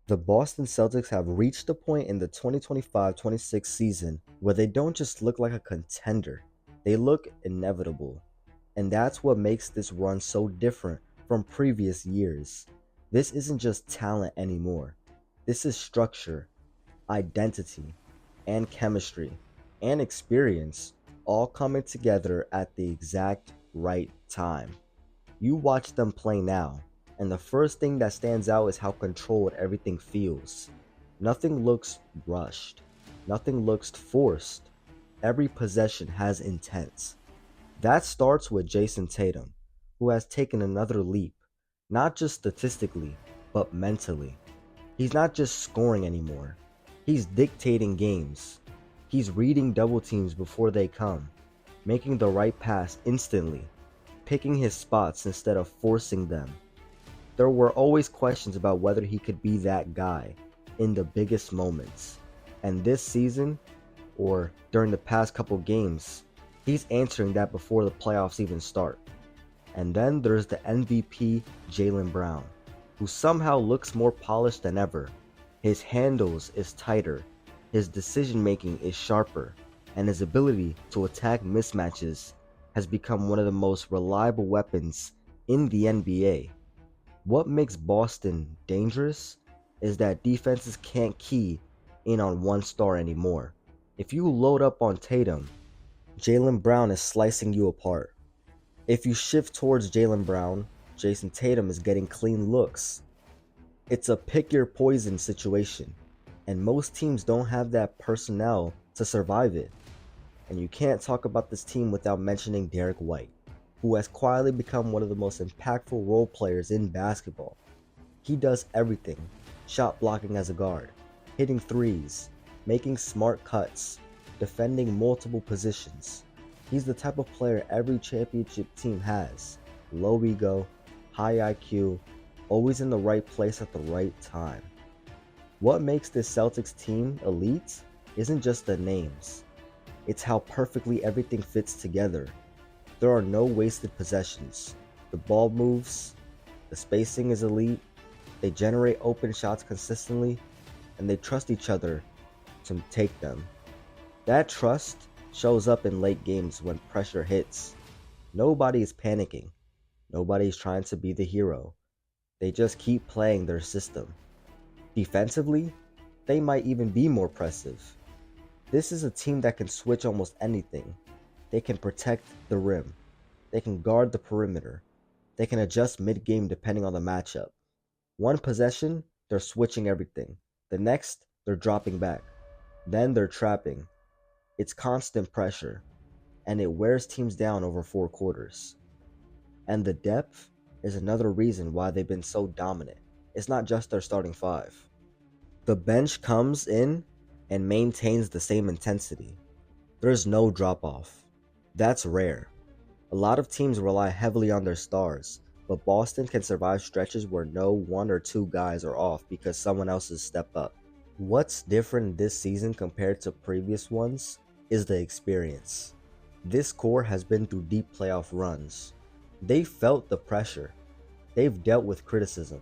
The Boston Celtics have reached a point in the 2025-26 season where they don't just look like a contender, they look inevitable. And that's what makes this run so different from previous years. This isn't just talent anymore. This is structure, identity, and chemistry, and experience all coming together at the exact right time. You watch them play now, and the first thing that stands out is how controlled everything feels. Nothing looks rushed. Nothing looks forced. Every possession has intent. That starts with Jason Tatum, who has taken another leap, not just statistically, but mentally. He's not just scoring anymore. He's dictating games. He's reading double teams before they come, making the right pass instantly, picking his spots instead of forcing them. There were always questions about whether he could be that guy in the biggest moments. And this season, or during the past couple games, he's answering that before the playoffs even start. And then there's the MVP Jaylen Brown, who somehow looks more polished than ever. His handles is tighter, his decision making is sharper, and his ability to attack mismatches has become one of the most reliable weapons in the NBA. What makes Boston dangerous is that defenses can't key in on one star anymore. If you load up on Tatum, Jaylen Brown is slicing you apart. If you shift towards Jaylen Brown, Jason Tatum is getting clean looks. It's a pick your poison situation, and most teams don't have that personnel to survive it. And you can't talk about this team without mentioning Derek White, who has quietly become one of the most impactful role players in basketball. He does everything: shot blocking as a guard, hitting threes, making smart cuts, defending multiple positions. He's the type of player every championship team has: low ego, high IQ, always in the right place at the right time. What makes this Celtics team elite isn't just the names, it's how perfectly everything fits together. There are no wasted possessions. The ball moves, the spacing is elite, they generate open shots consistently, and they trust each other to take them. That trust shows up in late games when pressure hits. Nobody is panicking. Nobody is trying to be the hero. They just keep playing their system. Defensively, they might even be more impressive. This is a team that can switch almost anything. They can protect the rim. They can guard the perimeter. They can adjust mid-game depending on the matchup. One possession, they're switching everything. The next, they're dropping back. Then they're trapping. It's constant pressure, and it wears teams down over 4 quarters. And the depth is another reason why they've been so dominant. It's not just their starting five. The bench comes in and maintains the same intensity. There's no drop off. That's rare. A lot of teams rely heavily on their stars, but Boston can survive stretches where no one or two guys are off because someone else has stepped up. What's different this season compared to previous ones is the experience. This core has been through deep playoff runs. They've felt the pressure. They've dealt with criticism.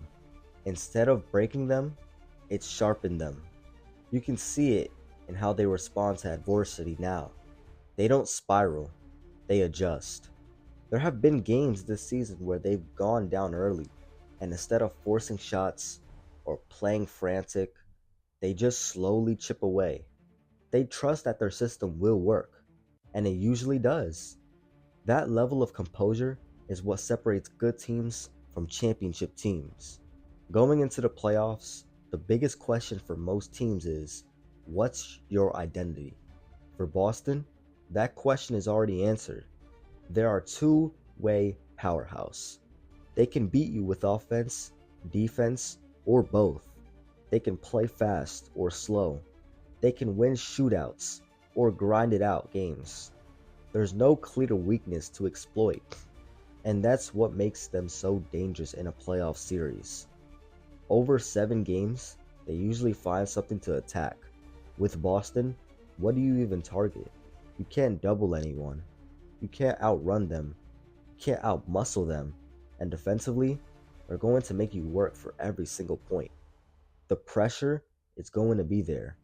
Instead of breaking them, it's sharpened them. You can see it in how they respond to adversity now. They don't spiral, they adjust. There have been games this season where they've gone down early, and instead of forcing shots or playing frantic, they just slowly chip away. They trust that their system will work, and it usually does. That level of composure is what separates good teams from championship teams. Going into the playoffs, the biggest question for most teams is, what's your identity? For Boston, that question is already answered. They're a two-way powerhouse. They can beat you with offense, defense, or both. They can play fast or slow. They can win shootouts or grind it out games. There's no clear weakness to exploit, and that's what makes them so dangerous in a playoff series. Over 7 games, they usually find something to attack. With Boston, what do you even target? You can't double anyone. You can't outrun them. You can't outmuscle them. And defensively, they're going to make you work for every single point. The pressure is going to be there.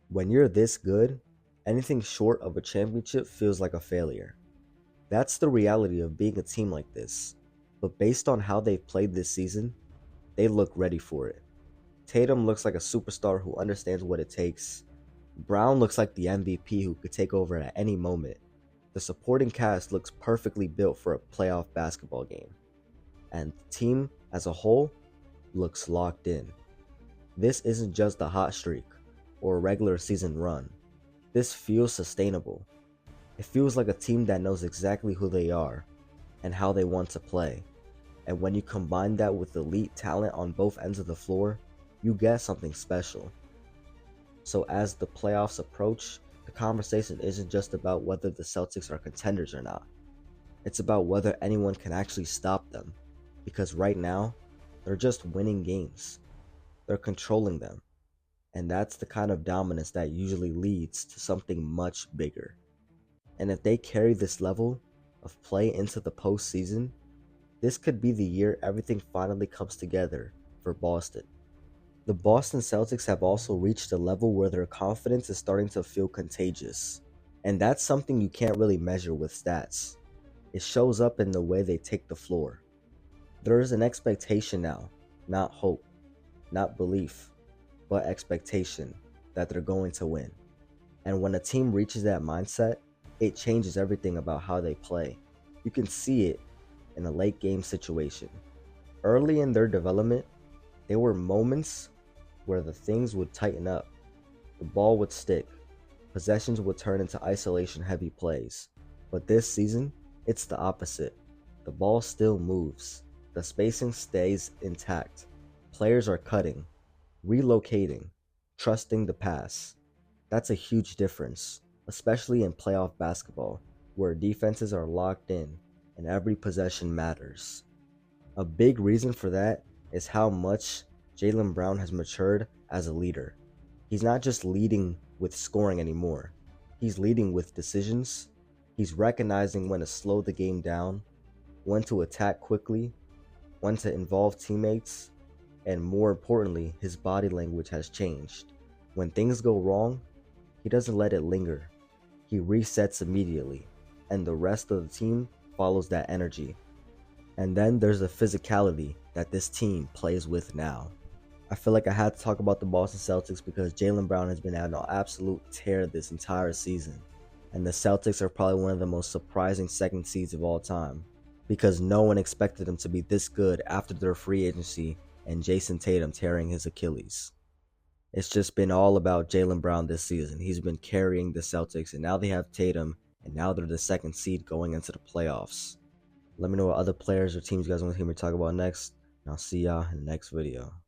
When you're this good, anything short of a championship feels like a failure. That's the reality of being a team like this. But based on how they've played this season, they look ready for it. Tatum looks like a superstar who understands what it takes. Brown looks like the MVP who could take over at any moment. The supporting cast looks perfectly built for a playoff basketball game. And the team as a whole looks locked in. This isn't just a hot streak or a regular season run. This feels sustainable. It feels like a team that knows exactly who they are and how they want to play. And when you combine that with elite talent on both ends of the floor, you get something special. So as the playoffs approach, the conversation isn't just about whether the Celtics are contenders or not. It's about whether anyone can actually stop them. Because right now, they're just winning games. They're controlling them. And that's the kind of dominance that usually leads to something much bigger. And if they carry this level of play into the postseason, this could be the year everything finally comes together for Boston. The Boston Celtics have also reached a level where their confidence is starting to feel contagious. And that's something you can't really measure with stats. It shows up in the way they take the floor. There is an expectation now, not hope, not belief, but expectation that they're going to win. And when a team reaches that mindset, it changes everything about how they play. You can see it in a late game situation. Early in their development, there were moments where the things would tighten up. The ball would stick. Possessions would turn into isolation heavy plays. But this season, it's the opposite. The ball still moves. The spacing stays intact. Players are cutting, relocating, trusting the pass. That's a huge difference, especially in playoff basketball, where defenses are locked in and every possession matters. A big reason for that is how much Jaylen Brown has matured as a leader. He's not just leading with scoring anymore. He's leading with decisions. He's recognizing when to slow the game down, when to attack quickly, when to involve teammates, and more importantly, his body language has changed. When things go wrong, he doesn't let it linger. He resets immediately, and the rest of the team follows that energy. And then there's the physicality that this team plays with now. I feel like I had to talk about the Boston Celtics because Jaylen Brown has been at an absolute tear this entire season. And the Celtics are probably one of the most surprising second seeds of all time, because no one expected them to be this good after their free agency and Jason Tatum tearing his Achilles. It's just been all about Jaylen Brown this season. He's been carrying the Celtics, and now they have Tatum, and now they're the second seed going into the playoffs. Let me know what other players or teams you guys want to hear me talk about next, and I'll see y'all in the next video.